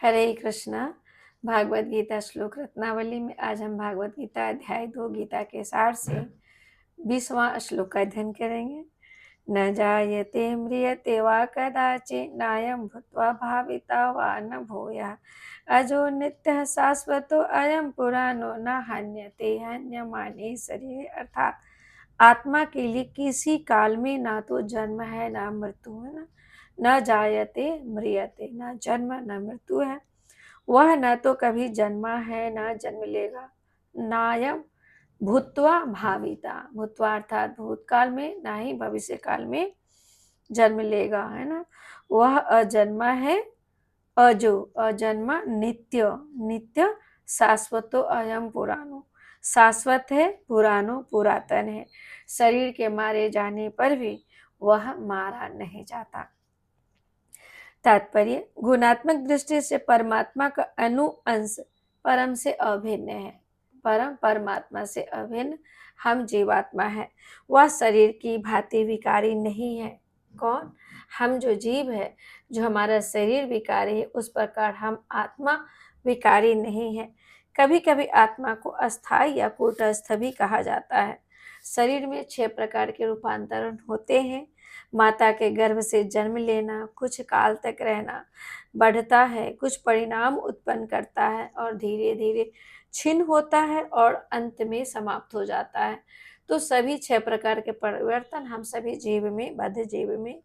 हरे कृष्णा। भागवत गीता श्लोक रत्नावली में आज हम भागवत गीता अध्याय 2 गीता के सार से 20वां श्लोक का अध्ययन करेंगे। न जायते म्रियते वा कदाचित् नायं भूत्वा भाविता वा न भूयः अजो नित्यः शाश्वतो अयं पुराणो न हन्यते हन्यमाने शरीरे। अर्थात आत्मा के लिए किसी काल में ना तो जन्म है ना मृत्यु है, न जायते म्रियते, न जन्म न मृत्यु है। वह न तो कभी जन्मा है न जन्म लेगा। नायम भूत्वा भाविता, भूत्वा अर्थात भूतकाल में, ना ही भविष्य काल में जन्म लेगा, है ना। वह अजन्मा है, अजो अजन्मा, नित्य नित्य, शाश्वतो अयम पुराणो, शाश्वत है, पुरानो पुरातन है। शरीर के मारे जाने पर भी वह मारा नहीं जाता। तात्पर्य, गुणात्मक दृष्टि से परमात्मा का अंश परम से अभिन्न है। परम परमात्मा से अभिन्न हम जीवात्मा है। वह शरीर की भांति विकारी नहीं है। कौन? हम जो जीव है, जो हमारा शरीर विकारी है, उस प्रकार हम आत्मा विकारी नहीं है। कभी कभी आत्मा को अस्थायी या कूटस्थ भी कहा जाता है। शरीर में 6 प्रकार के रूपांतरण होते हैं। माता के गर्भ से जन्म लेना, कुछ काल तक रहना, बढ़ता है, कुछ परिणाम उत्पन्न करता है और धीरे धीरे छिन्न होता है और अंत में समाप्त हो जाता है। तो सभी 6 प्रकार के परिवर्तन हम सभी जीव में, बद्ध जीव में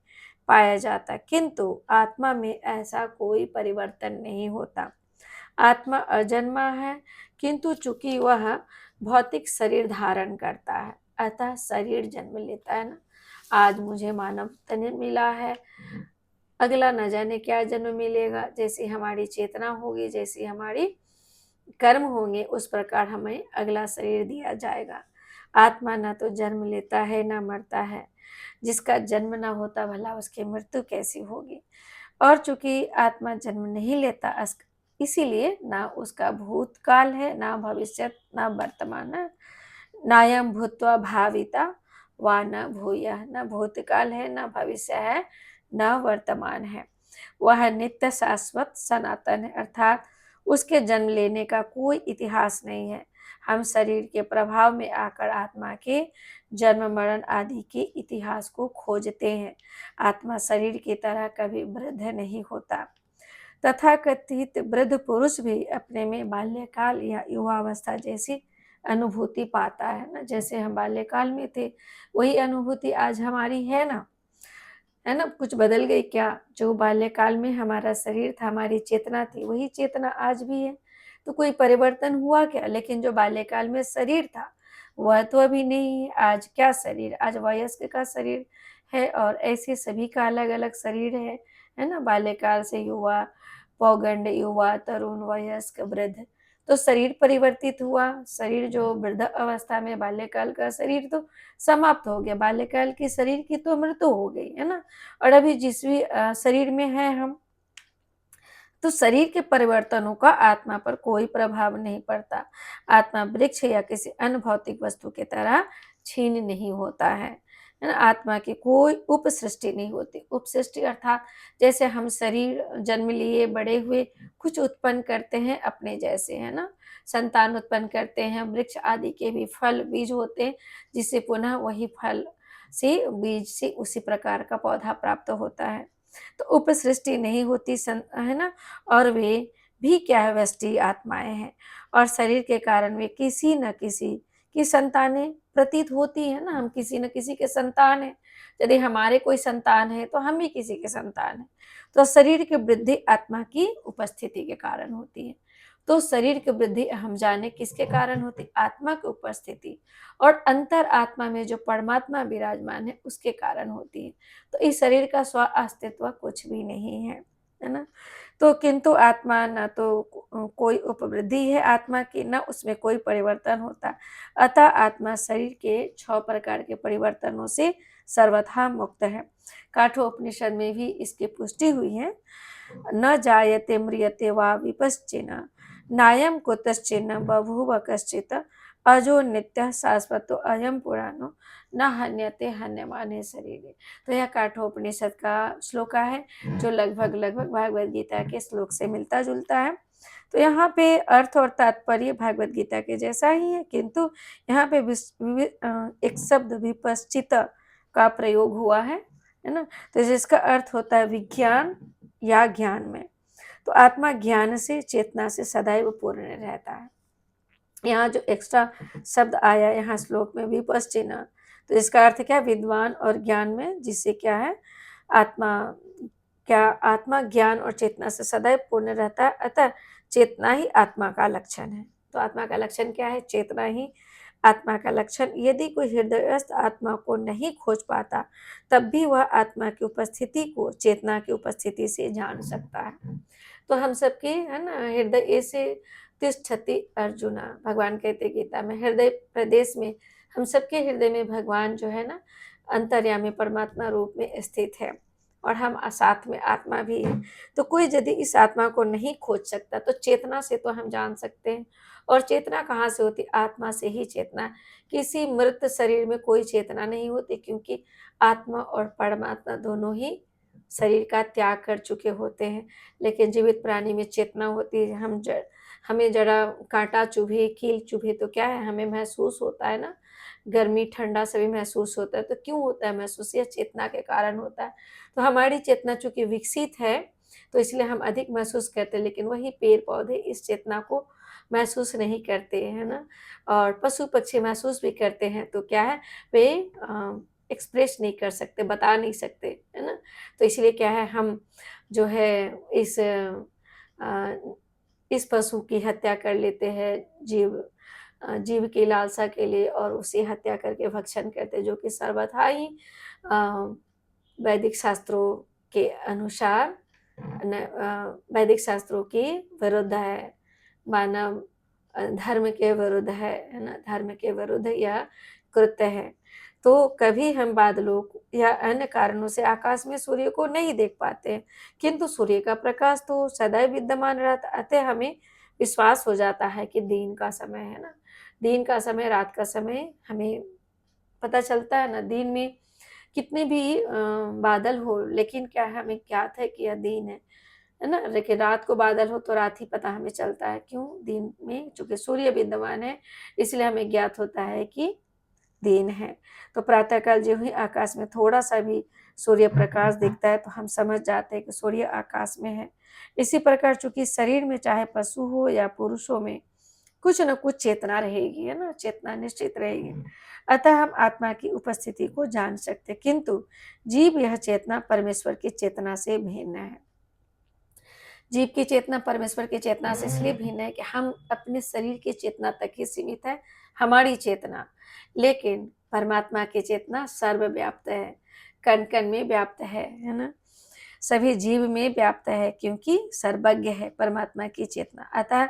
पाया जाता है, किंतु आत्मा में ऐसा कोई परिवर्तन नहीं होता। आत्मा अजन्मा है, किंतु चूंकि वह भौतिक शरीर धारण करता है, अतः शरीर जन्म लेता है ना। आज मुझे मानव तन मिला है, अगला न जाने क्या जन्म मिलेगा। जैसी हमारी चेतना होगी, जैसी हमारी कर्म होंगे, उस प्रकार हमें अगला शरीर दिया जाएगा। आत्मा न तो जन्म लेता है न मरता है। जिसका जन्म न होता, भला उसकी मृत्यु कैसी होगी। और चूंकि आत्मा जन्म नहीं लेता, इसीलिए ना उसका भूतकाल है, ना भविष्य, ना वर्तमान है। नायम भूत्वा भाविता वा न भूयः, न भूतकाल है, न भविष्य है, न वर्तमान है। वह नित्य शाश्वत सनातन है, अर्थात उसके जन्म लेने का कोई इतिहास नहीं है। हम शरीर के प्रभाव में आकर आत्मा के जन्म मरण आदि के इतिहास को खोजते हैं। आत्मा शरीर की तरह कभी वृद्ध नहीं होता। तथाकथित वृद्ध पुरुष भी अपने में बाल्यकाल या युवावस्था जैसी अनुभूति पाता है ना। जैसे हम बाल्यकाल में थे, वही अनुभूति आज हमारी है ना, है ना। कुछ बदल गई क्या? जो बाल्यकाल में हमारा शरीर था, हमारी चेतना थी, वही चेतना आज भी है। तो कोई परिवर्तन हुआ क्या? लेकिन जो बाल्यकाल में शरीर था, वह तो अभी नहीं है। आज क्या शरीर? आज वयस्क का शरीर है, और ऐसे सभी का अलग अलग शरीर है ना। बाल्यकाल से युवा, पौगंड, युवा, तरुण, वयस्क, वृद्ध। तो शरीर परिवर्तित हुआ। शरीर जो वृद्ध अवस्था में, बाल्यकाल का शरीर तो समाप्त हो गया। बाल्यकाल के शरीर की तो मृत्यु हो गई, है ना। और अभी जिस भी शरीर में है हम, तो शरीर के परिवर्तनों का आत्मा पर कोई प्रभाव नहीं पड़ता। आत्मा वृक्ष या किसी अन्य भौतिक वस्तु की तरह छीन नहीं होता है ना। आत्मा की कोई उपसृष्टि नहीं होती। उपसृष्टि अर्थात जैसे हम शरीर जन्म लिए, बड़े हुए, कुछ उत्पन्न करते हैं अपने जैसे, है ना। संतान उत्पन्न करते हैं, वृक्ष आदि के भी फल बीज होते हैं, जिससे पुनः वही फल से, बीज से उसी प्रकार का पौधा प्राप्त होता है। तो उपसृष्टि नहीं होती, है ना। और वे भी क्या है? व्यष्टि आत्माएं हैं, और शरीर के कारण वे किसी न किसी की संतानें प्रतीत होती है ना। हम किसी न किसी के संतान हैं। यदि हमारे कोई संतान है, तो हम भी किसी के संतान हैं। तो शरीर की वृद्धि आत्मा की उपस्थिति के कारण होती है। तो शरीर की वृद्धि हम जाने किसके कारण होती? आत्मा की उपस्थिति, और अंतर आत्मा में जो परमात्मा विराजमान है, उसके कारण होती है। तो इस शरीर का स्व अस्तित्व कुछ भी नहीं है ना। तो किंतु आत्मा न तो कोई उपवृद्धि है आत्मा की, न उसमें कोई परिवर्तन होता। अतः आत्मा शरीर के 6 प्रकार के परिवर्तनों से सर्वथा मुक्त है। काठोपनिषद में भी इसकी पुष्टि हुई है। न जायते म्रियते वा विपश्चिन् नायं कुतश्चिन् बभूव कश्चित् अजो नित्यः शाश्वतो अयं पुराणो न हन्यते हन्यमाने शरीरे। तो यह काठोपनिषद का श्लोका है जो लगभग लगभग भागवत गीता के श्लोक से मिलता जुलता है। तो यहाँ पे अर्थ और तात्पर्य भागवत गीता के जैसा ही है, किंतु यहाँ पे एक शब्द विपश्चित का प्रयोग हुआ है ना। तो जिसका अर्थ होता है विज्ञान या ज्ञान में। तो आत्मा ज्ञान से चेतना से सदैव पूर्ण रहता है। यहाँ जो एक्स्ट्रा शब्द आया यहाँ श्लोक में विपश्चिना, तो इसका अर्थ क्या, विद्वान और ज्ञान में, जिससे क्या है आत्मा, क्या आत्मा ज्ञान और चेतना से सदैव पूर्ण रहता है, अतः चेतना ही आत्मा का लक्षण है। तो आत्मा का लक्षण क्या है, चेतना ही आत्मा का लक्षण। यदि कोई हृदयस्थ आत्मा को नहीं खोज पाता तब भी वह आत्मा की उपस्थिति को चेतना की उपस्थिति से जान सकता है। तो हम सबके है ना, हृदय से तिष्ठति अर्जुना, भगवान कहते गीता में, हृदय प्रदेश में हम सबके हृदय में भगवान जो है ना अंतर्यामी परमात्मा रूप में स्थित है, और हम साथ में आत्मा भी है। तो कोई यदि इस आत्मा को नहीं खोज सकता तो चेतना से तो हम जान सकते हैं। और चेतना कहाँ से होती, आत्मा से ही चेतना। किसी मृत शरीर में कोई चेतना नहीं होती, क्योंकि आत्मा और परमात्मा दोनों ही शरीर का त्याग कर चुके होते हैं। लेकिन जीवित प्राणी में चेतना होती है। हमें जरा कांटा चुभे, कील चुभे तो क्या है, हमें महसूस होता है ना, गर्मी ठंडा सभी महसूस होता है। तो क्यों होता है महसूस, यह चेतना के कारण होता है। तो हमारी चेतना चूंकि विकसित है तो इसलिए हम अधिक महसूस करते हैं, लेकिन वही पेड़ पौधे इस चेतना को महसूस नहीं करते है ना। और पशु पक्षी महसूस भी करते हैं, तो क्या है, वे एक्सप्रेस नहीं कर सकते, बता नहीं सकते है ना। तो इसलिए क्या है, हम जो है इस पशु की हत्या कर लेते हैं जीव की लालसा के लिए, और उसे हत्या करके भक्षण करते, जो कि सर्वथा ही वैदिक शास्त्रों के अनुसार वैदिक शास्त्रों की विरुद्ध है, मानव धर्म के विरुद्ध है ना, धर्म के विरुद्ध यह कृत्य है। तो कभी हम बादलों या अन्य कारणों से आकाश में सूर्य को नहीं देख पाते, किंतु सूर्य का प्रकाश तो सदैव विद्यमान रहता, अतः हमें विश्वास हो जाता है कि दिन का समय है ना, दिन का समय, रात का समय हमें पता चलता है ना। दिन में कितने भी बादल हो, लेकिन क्या है, हमें ज्ञात है कि यह दिन है ना। लेकिन रात को बादल हो तो रात ही पता हमें चलता है, क्यों, दिन में चूंकि सूर्य विद्यमान है इसलिए हमें ज्ञात होता है कि दिन है। तो प्रातःकाल जो ही आकाश में थोड़ा सा भी सूर्य प्रकाश दिखता है तो हम समझ जाते हैं कि सूर्य आकाश में है। इसी प्रकार चूंकि शरीर में चाहे पशु हो या पुरुषों में कुछ न कुछ चेतना रहेगी है ना, चेतना निश्चित रहेगी, अतः हम आत्मा की उपस्थिति को जान सकते, किंतु जीव यह चेतना परमेश्वर की चेतना से भिन्न है। जीव की चेतना परमेश्वर की चेतना से इसलिए भिन्न है कि हम अपने शरीर की चेतना तक ही सीमित है, हमारी चेतना, लेकिन परमात्मा की चेतना सर्वव्याप्त है, कण कण में व्याप्त है ना, सभी जीव में व्याप्त है, क्योंकि सर्वज्ञ है परमात्मा की चेतना। अतः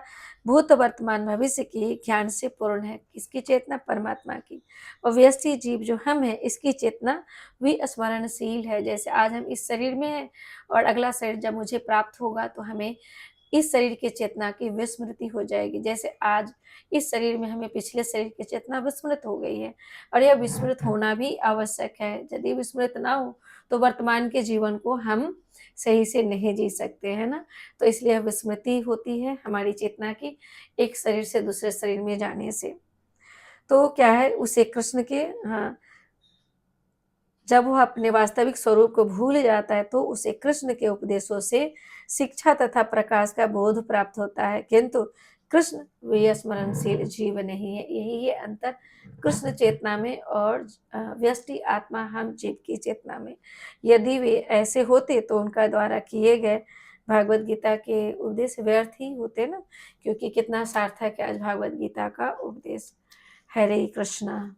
भूत वर्तमान भविष्य की ज्ञान से पूर्ण है किसकी चेतना, परमात्मा की। और व्यष्टि जीव जो हम है इसकी चेतना विस्मरणशील है। जैसे आज हम इस शरीर में हैं और अगला शरीर जब मुझे प्राप्त होगा तो हमें इस शरीर की चेतना की विस्मृति हो जाएगी। जैसे आज इस शरीर में हमें पिछले शरीर की चेतना विस्मृत हो गई है, और यह विस्मृत होना भी आवश्यक है। यदि विस्मृत ना हो तो वर्तमान के जीवन को हम सही से नहीं जी सकते है ना। तो इसलिए विस्मृति होती है हमारी चेतना की एक शरीर से दूसरे शरीर में जाने से। तो क्या है, उसे कृष्ण के, हाँ, जब वह अपने वास्तविक स्वरूप को भूल जाता है तो उसे कृष्ण के उपदेशों से शिक्षा तथा प्रकाश का बोध प्राप्त होता है, किंतु कृष्ण विस्मरणशील जीव नहीं है। यही है अंतर कृष्ण चेतना में और व्यष्टि आत्मा हम जीव की चेतना में। यदि वे ऐसे होते तो उनका द्वारा किए गए भागवत गीता के उपदेश व्यर्थ ही होते ना, क्योंकि कितना सार्थक है आज भागवत गीता का उपदेश। हरे कृष्णा।